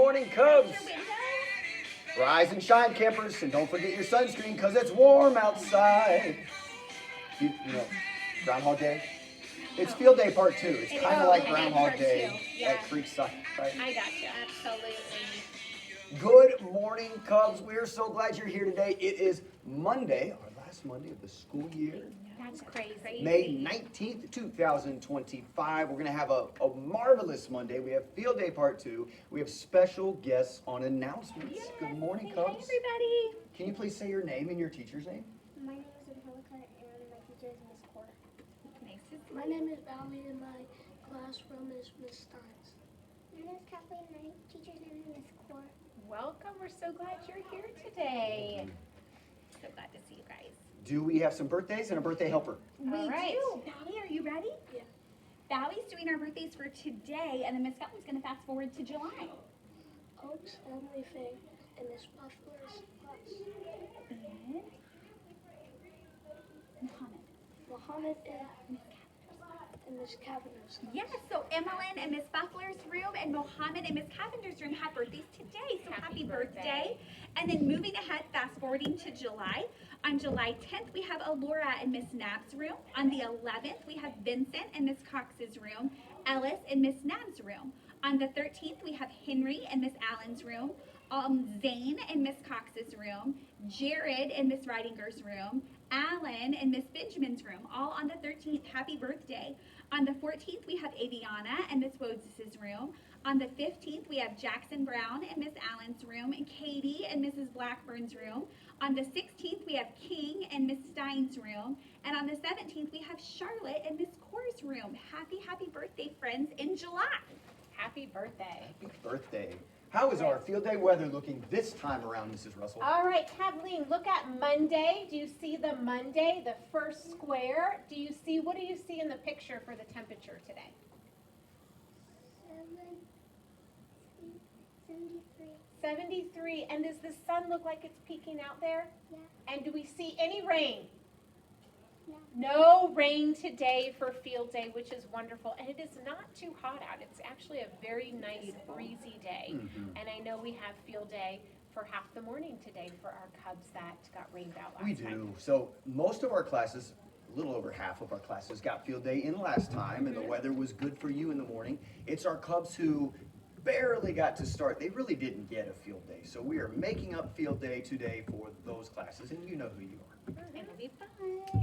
morning, Cubs. Rise and shine, campers, and don't forget your sunscreen because it's warm outside. You know, Groundhog Day? It's Field Day Part 2. It's kind of like Groundhog Day at Creekside, right? I gotcha, absolutely. Good morning, Cubs. We're so glad you're here today. It is Monday, our last Monday of the school year. That's crazy. May 19th, 2025. We're going to have a marvelous Monday. We have Field Day Part 2. We have special guests on announcements. Yes. Good morning, Hey, Cubs. everybody. Can you please say your name and your teacher's name? My name is Angelica and my teacher is Miss Cora. Nice to see My you. name is Valerie and my classroom is Miss Steins. My name is Kathleen and my teacher's name is Miss Cora. Welcome. We're so glad you're here today. So glad to see you guys. Do we have some birthdays and a birthday helper? We do. Valley, are you ready? Yeah. Valley's doing our birthdays for today, and then Miss Scott's going to fast forward to July. Oaks, Emily Faye, and Miss Buffler's class. And Muhammad. Mohammed and Miss Cavanagh's class. Yes, so Emmeline and Miss Buffler's room and Mohammed and Miss Cavender's room have birthdays today. So happy birthday. And then moving ahead, fast forwarding to July. On July 10th, we have Alora and Miss Knapp's room. On the 11th, we have Vincent and Miss Cox's room, Ellis and Miss Knapp's room. On the 13th, we have Henry and Miss Allen's room, Zane and Miss Cox's room, Jared and Miss Ridinger's room, Alan and Miss Benjamin's room, all on the 13th. Happy birthday. On the 14th, we have Aviana and Miss Wodes's room. On the 15th, we have Jackson Brown and Miss Allen's room, and Katie and Mrs. Blackburn's room. On the 16th, we have King and Miss Stein's room. And on the 17th, we have Charlotte and Miss Cora's room. Happy birthday, friends, in July. Happy birthday. Happy birthday. How is our Field Day weather looking this time around, Mrs. Russell? All right, Kathleen, look at Monday. Do you see the Monday, the first square? What do you see in the picture for the temperature today? 73. 73. And does the sun look like it's peeking out there? Yeah. And do we see any rain? Yeah. No rain today for Field Day, which is wonderful. And it is not too hot out. It's actually a very nice breezy day. And I know we have Field Day for half the morning today for our Cubs that got rained out last We time. do. So most of our classes, a little over half of our classes, got Field Day in last time, and the weather was good for you in the morning. It's our Cubs who barely got to start. They really didn't get a Field Day. So we are making up Field Day today for those classes, and you know who you are. It'll be fun.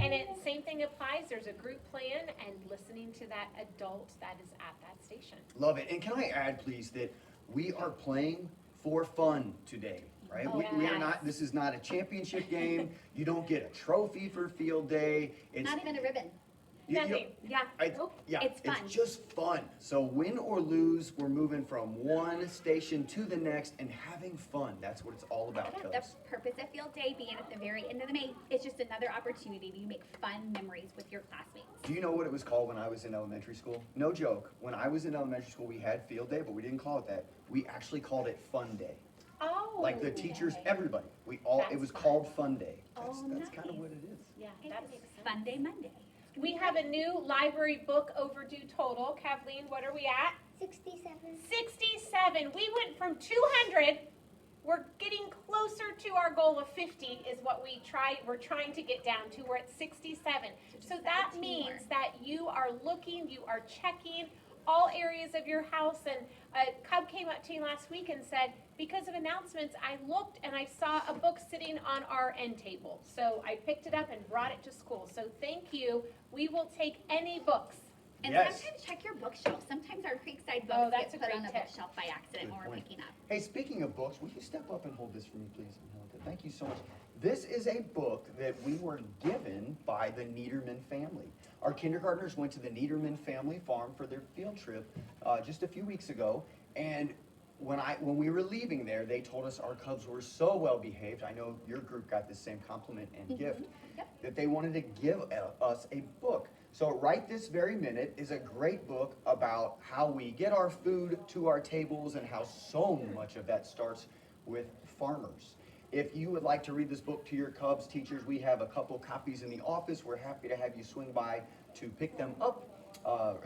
And same thing applies. There's a group plan and listening to that adult that is at that station. Love it. And can I add, please, that we are playing for fun today, right? Oh, We are yes. not, this is not a championship game. You don't get a trophy for Field Day. It's Not even a ribbon. you- you- Nothing. Yeah. Yeah, It's fun. It's just fun. So win or lose, we're moving from one station to the next and having fun. That's what it's all about, Yeah, Cubs. the purpose of Field Day being at the very end of the May, it's just another opportunity to make fun memories with your classmates. Do you know what it was called when I was in elementary school? No joke. When I was in elementary school, we had Field Day, but we didn't call it that. We actually called it Fun Day. Oh. Like the teachers, everybody. It That's was fun. called Fun Day. That's, Oh, that's kind of nice. what it is. Yeah, that's Fun Day Monday. We have a new library book overdue total. Kathleen, what are we at? 67. 67. We went from 200. We're getting closer to our goal of 50 is what we're trying to get down to. We're at 67. So that 17 means more. that you are looking, you are checking all areas of your house. And a Cub came up to me last week and said, because of announcements, I looked and I saw a book sitting on our end table. So I picked it up and brought it to school. So thank you. We will take any books. And Yes. sometimes check your bookshelf. Sometimes our Creekside Oh, books that's get a put on great the tip. bookshelf by accident when Good we're point. picking up. Hey, speaking of books, will you step up and hold this for me, please, Angelica? Thank you so much. This is a book that we were given by the Niederman family. Our kindergartners went to the Niederman family farm for their field trip just a few weeks ago, and when we were leaving there, they told us our Cubs were so well behaved. I know your group got the same compliment and gift Yep. that they wanted to give us a book. So right this very minute is a great book about how we get our food to our tables and how so much of that starts with farmers. If you would like to read this book to your Cubs teachers, we have a couple copies in the office. We're happy to have you swing by to pick them up.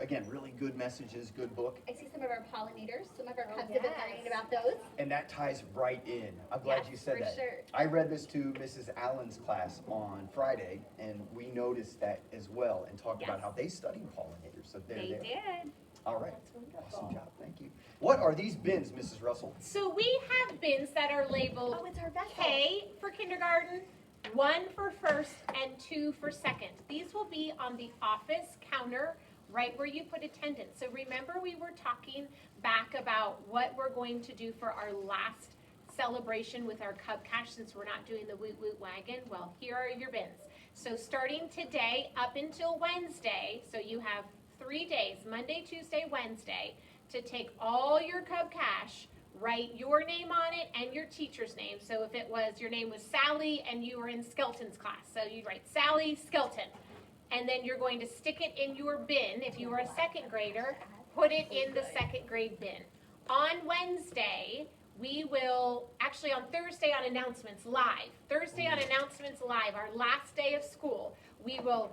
Again, really good messages, good book. I see some of our pollinators, some of our Oh, cubs have been yes. learning about those. And that ties right in. I'm glad Yes, you said for that. sure. I read this to Mrs. Allen's class on Friday, and we noticed that as well and talked about Yes. how they studied pollinators. So they're They there. did. All right. That's wonderful. Awesome job. Thank you. What are these bins, Mrs. Russell? So we have bins that are labeled Oh, it's our vessel. K for kindergarten, 1 for first, and 2 for second. These will be on the office counter, right where you put attendance. So remember we were talking back about what we're going to do for our last celebration with our Cub Cash since we're not doing the Woot Woot Wagon. Well, here are your bins. So starting today up until Wednesday, so you have 3 days, Monday, Tuesday, Wednesday, to take all your Cub Cash, write your name on it and your teacher's name. So if it was, your name was Sally and you were in Skelton's class, so you'd write Sally Skelton. And then you're going to stick it in your bin. If you were a second grader, put it in the second grade bin. On Wednesday, we will, actually on Thursday on announcements live, Thursday on announcements live, our last day of school, we will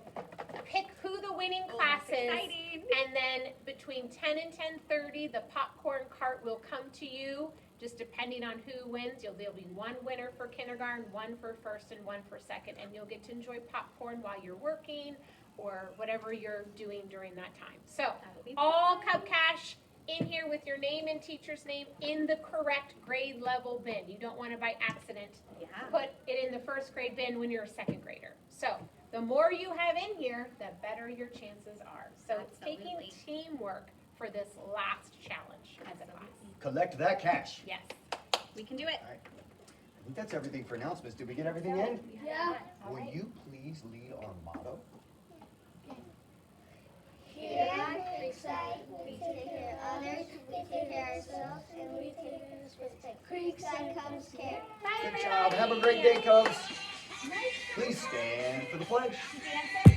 pick who the winning class is. Exciting. And then between 10 and 10:30, the popcorn cart will come to you, just depending on who wins. There'll be one winner for kindergarten, one for first, and one for second, and you'll get to enjoy popcorn while you're working or whatever you're doing during that time. So, That'll be all Cub Cash in here with your name and teacher's name in the correct grade level bin. You don't want to by accident Yeah. put it in the first grade bin when you're a second grader. So, the more you have in here, the better your chances are. So it's taking Absolutely. teamwork for this last challenge as a class. Collect that cash. Yes. We can do it. All right. I think that's everything for announcements. Did we get everything in? Yeah. Will you please lead our motto? Here on Creekside, we take care of others, we take care of ourselves, and we take care of respect. Creekside comes care. Good job. Have a great day, Cubs. Please stand for the pledge. Dancer.